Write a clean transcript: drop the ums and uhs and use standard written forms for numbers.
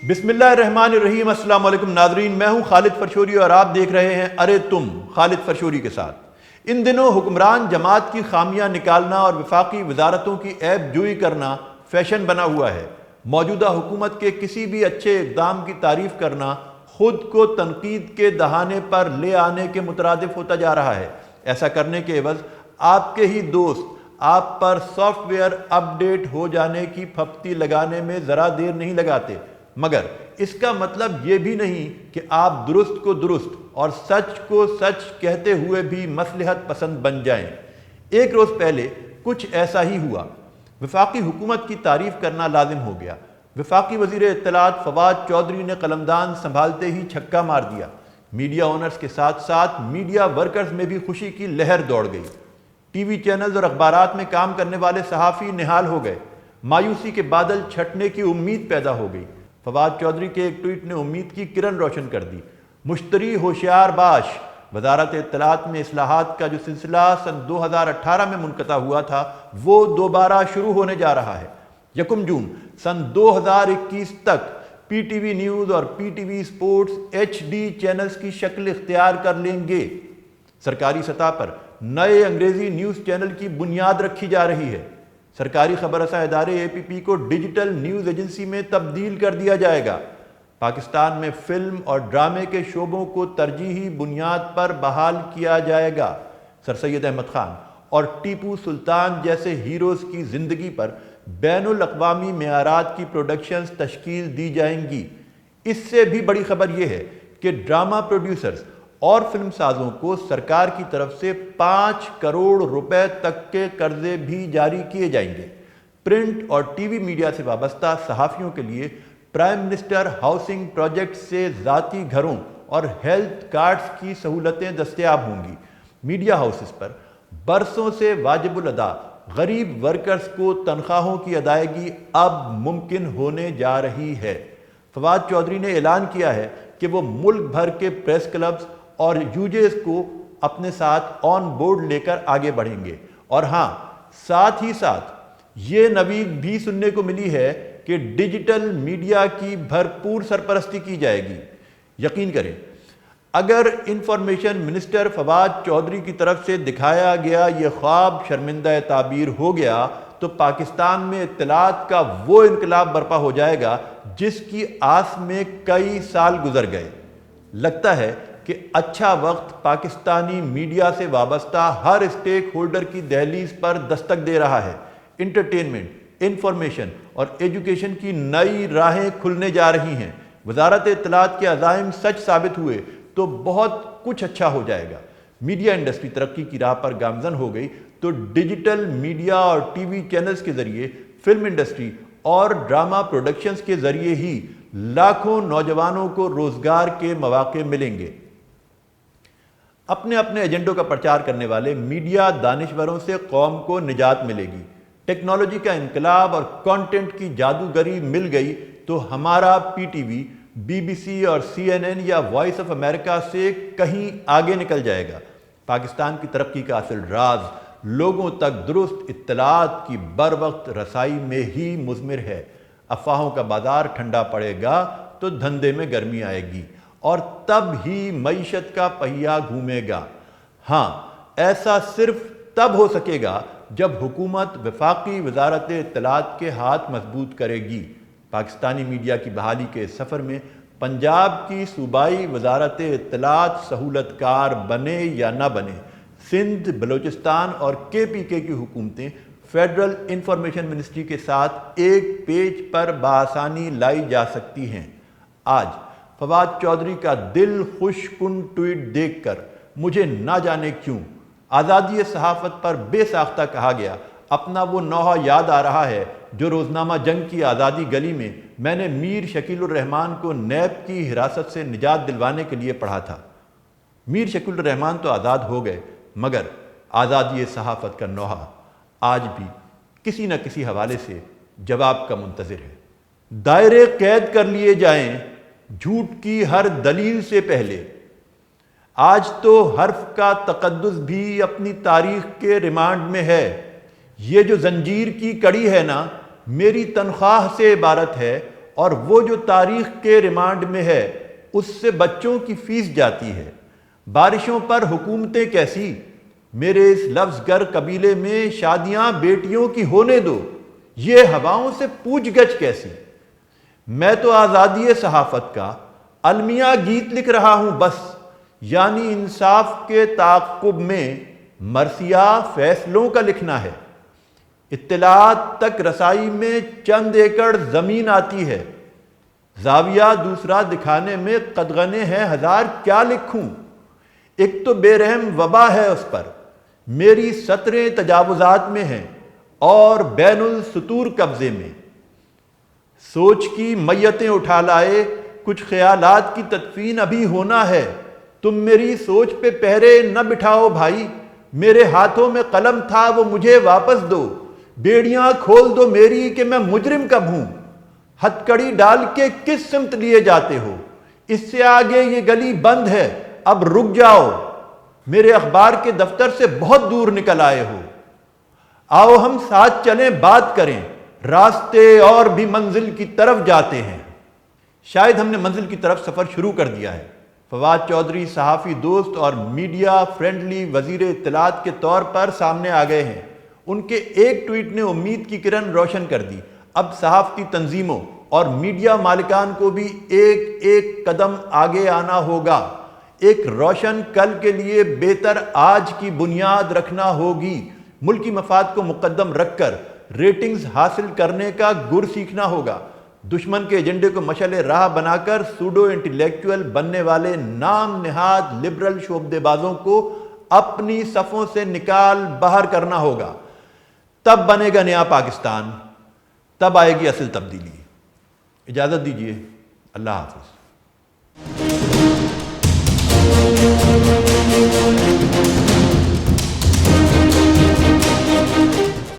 بسم اللہ الرحمن الرحیم۔ السلام علیکم ناظرین، میں ہوں خالد فرشوری اور آپ دیکھ رہے ہیں ارے تم خالد فرشوری کے ساتھ۔ ان دنوں حکمران جماعت کی خامیاں نکالنا اور وفاقی وزارتوں کی عیب جوئی کرنا فیشن بنا ہوا ہے۔ موجودہ حکومت کے کسی بھی اچھے اقدام کی تعریف کرنا خود کو تنقید کے دہانے پر لے آنے کے مترادف ہوتا جا رہا ہے۔ ایسا کرنے کے عوض آپ کے ہی دوست آپ پر سافٹ ویئر اپ ڈیٹ ہو جانے کی پھپتی لگانے میں ذرا دیر نہیں لگاتے، مگر اس کا مطلب یہ بھی نہیں کہ آپ درست کو درست اور سچ کو سچ کہتے ہوئے بھی مصلحت پسند بن جائیں۔ ایک روز پہلے کچھ ایسا ہی ہوا۔ وفاقی حکومت کی تعریف کرنا لازم ہو گیا۔ وفاقی وزیر اطلاعات فواد چودھری نے قلمدان سنبھالتے ہی چھکا مار دیا۔ میڈیا اونرز کے ساتھ ساتھ میڈیا ورکرز میں بھی خوشی کی لہر دوڑ گئی۔ ٹی وی چینلز اور اخبارات میں کام کرنے والے صحافی نہال ہو گئے۔ مایوسی کے بادل چھٹنے کی امید پیدا ہو گئی۔ فواد چودھری کے ایک ٹویٹ نے امید کی کرن روشن کر دی۔ مشتری ہوشیار باش، وزارت اطلاعات میں اصلاحات کا جو سلسلہ سن 2018 میں منقطع ہوا تھا وہ دوبارہ شروع ہونے جا رہا ہے۔ 1 جون سن 2021 تک پی ٹی وی نیوز اور P T V sports HD channels کی شکل اختیار کر لیں گے۔ سرکاری سطح پر نئے انگریزی نیوز چینل کی بنیاد رکھی جا رہی ہے۔ سرکاری خبر رساں ادارے APP کو ڈیجیٹل نیوز ایجنسی میں تبدیل کر دیا جائے گا۔ پاکستان میں فلم اور ڈرامے کے شعبوں کو ترجیحی بنیاد پر بحال کیا جائے گا۔ سر سید احمد خان اور ٹیپو سلطان جیسے ہیروز کی زندگی پر بین الاقوامی معیارات کی پروڈکشنز تشکیل دی جائیں گی۔ اس سے بھی بڑی خبر یہ ہے کہ ڈرامہ پروڈیوسرز اور فلم سازوں کو سرکار کی طرف سے 5 کروڑ روپے تک کے قرضے بھی جاری کیے جائیں گے۔ پرنٹ اور ٹی وی میڈیا سے وابستہ صحافیوں کے لیے پرائم منسٹر ہاؤسنگ پروجیکٹ سے ذاتی گھروں اور ہیلتھ کارڈز کی سہولتیں دستیاب ہوں گی۔ میڈیا ہاؤسز پر برسوں سے واجب الادا غریب ورکرز کو تنخواہوں کی ادائیگی اب ممکن ہونے جا رہی ہے۔ فواد چودھری نے اعلان کیا ہے کہ وہ ملک بھر کے پریس کلبز اور یوجیز کو اپنے ساتھ آن بورڈ لے کر آگے بڑھیں گے۔ اور ہاں، ساتھ ہی ساتھ یہ نوید بھی سننے کو ملی ہے کہ ڈیجیٹل میڈیا کی بھرپور سرپرستی کی جائے گی۔ یقین کریں، اگر انفارمیشن منسٹر فواد چودھری کی طرف سے دکھایا گیا یہ خواب شرمندہ تعبیر ہو گیا تو پاکستان میں اطلاعات کا وہ انقلاب برپا ہو جائے گا جس کی آس میں کئی سال گزر گئے۔ لگتا ہے کہ اچھا وقت پاکستانی میڈیا سے وابستہ ہر اسٹیک ہولڈر کی دہلیز پر دستک دے رہا ہے۔ انٹرٹینمنٹ، انفارمیشن اور ایجوکیشن کی نئی راہیں کھلنے جا رہی ہیں۔ وزارت اطلاعات کے عزائم سچ ثابت ہوئے تو بہت کچھ اچھا ہو جائے گا۔ میڈیا انڈسٹری ترقی کی راہ پر گامزن ہو گئی تو ڈیجیٹل میڈیا اور ٹی وی چینلز کے ذریعے فلم انڈسٹری اور ڈرامہ پروڈکشنز کے ذریعے ہی لاکھوں نوجوانوں کو روزگار کے مواقع ملیں گے۔ اپنے اپنے ایجنڈوں کا پرچار کرنے والے میڈیا دانشوروں سے قوم کو نجات ملے گی۔ ٹیکنالوجی کا انقلاب اور کانٹینٹ کی جادوگری مل گئی تو ہمارا PTV، BBC اور CNN یا وائس آف امریکہ سے کہیں آگے نکل جائے گا۔ پاکستان کی ترقی کا اصل راز لوگوں تک درست اطلاعات کی بر وقت رسائی میں ہی مضمر ہے۔ افواہوں کا بازار ٹھنڈا پڑے گا تو دھندے میں گرمی آئے گی اور تب ہی معیشت کا پہیہ گھومے گا۔ ہاں، ایسا صرف تب ہو سکے گا جب حکومت وفاقی وزارت اطلاعات کے ہاتھ مضبوط کرے گی۔ پاکستانی میڈیا کی بحالی کے سفر میں پنجاب کی صوبائی وزارت اطلاعات سہولت کار بنے یا نہ بنے، سندھ، بلوچستان اور KPK کی حکومتیں فیڈرل انفارمیشن منسٹری کے ساتھ ایک پیج پر بآسانی لائی جا سکتی ہیں۔ آج فواد چودھری کا دل خوش کن ٹویٹ دیکھ کر مجھے نہ جانے کیوں آزادی صحافت پر بے ساختہ کہا گیا اپنا وہ نوحہ یاد آ رہا ہے جو روزنامہ جنگ کی آزادی گلی میں میں نے میر شکیل الرحمان کو نیب کی حراست سے نجات دلوانے کے لیے پڑھا تھا۔ میر شکیل الرحمان تو آزاد ہو گئے، مگر آزادی صحافت کا نوحہ آج بھی کسی نہ کسی حوالے سے جواب کا منتظر ہے۔ دائرے قید کر لیے جائیں جھوٹ کی ہر دلیل سے پہلے۔ آج تو حرف کا تقدس بھی اپنی تاریخ کے ریمانڈ میں ہے۔ یہ جو زنجیر کی کڑی ہے نا، میری تنخواہ سے عبارت ہے اور وہ جو تاریخ کے ریمانڈ میں ہے اس سے بچوں کی فیس جاتی ہے۔ بارشوں پر حکومتیں کیسی، میرے اس لفظ گر قبیلے میں شادیاں بیٹیوں کی ہونے دو، یہ ہواؤں سے پوچھ گچھ کیسی۔ میں تو آزادی صحافت کا المیہ گیت لکھ رہا ہوں بس، یعنی انصاف کے تعاقب میں مرثیہ فیصلوں کا لکھنا ہے۔ اطلاعات تک رسائی میں چند ایکڑ زمین آتی ہے، زاویہ دوسرا دکھانے میں قدغنے ہیں ہزار، کیا لکھوں۔ ایک تو بے رحم وبا ہے اس پر، میری سطریں تجاوزات میں ہیں اور بین السطور قبضے میں۔ سوچ کی میتیں اٹھا لائے، کچھ خیالات کی تدفین ابھی ہونا ہے، تم میری سوچ پہ پہرے نہ بٹھاؤ بھائی، میرے ہاتھوں میں قلم تھا وہ مجھے واپس دو، بیڑیاں کھول دو میری کہ میں مجرم کب ہوں، ہتھ کڑی ڈال کے کس سمت لیے جاتے ہو، اس سے آگے یہ گلی بند ہے اب رک جاؤ، میرے اخبار کے دفتر سے بہت دور نکل آئے ہو، آؤ ہم ساتھ چلیں بات کریں، راستے اور بھی منزل کی طرف جاتے ہیں۔ شاید ہم نے منزل کی طرف سفر شروع کر دیا ہے۔ فواد چودھری صحافی دوست اور میڈیا فرینڈلی وزیر اطلاعات کے طور پر سامنے آ گئے ہیں۔ ان کے ایک ٹویٹ نے امید کی کرن روشن کر دی۔ اب صحافتی تنظیموں اور میڈیا مالکان کو بھی ایک ایک قدم آگے آنا ہوگا، ایک روشن کل کے لیے بہتر آج کی بنیاد رکھنا ہوگی، ملکی مفاد کو مقدم رکھ کر ریٹنگز حاصل کرنے کا گر سیکھنا ہوگا، دشمن کے ایجنڈے کو مشعل راہ بنا کر سوڈو انٹیلیکچوئل بننے والے نام نہاد لبرل شعبدے بازوں کو اپنی صفوں سے نکال باہر کرنا ہوگا۔ تب بنے گا نیا پاکستان، تب آئے گی اصل تبدیلی۔ اجازت دیجیے، اللہ حافظ۔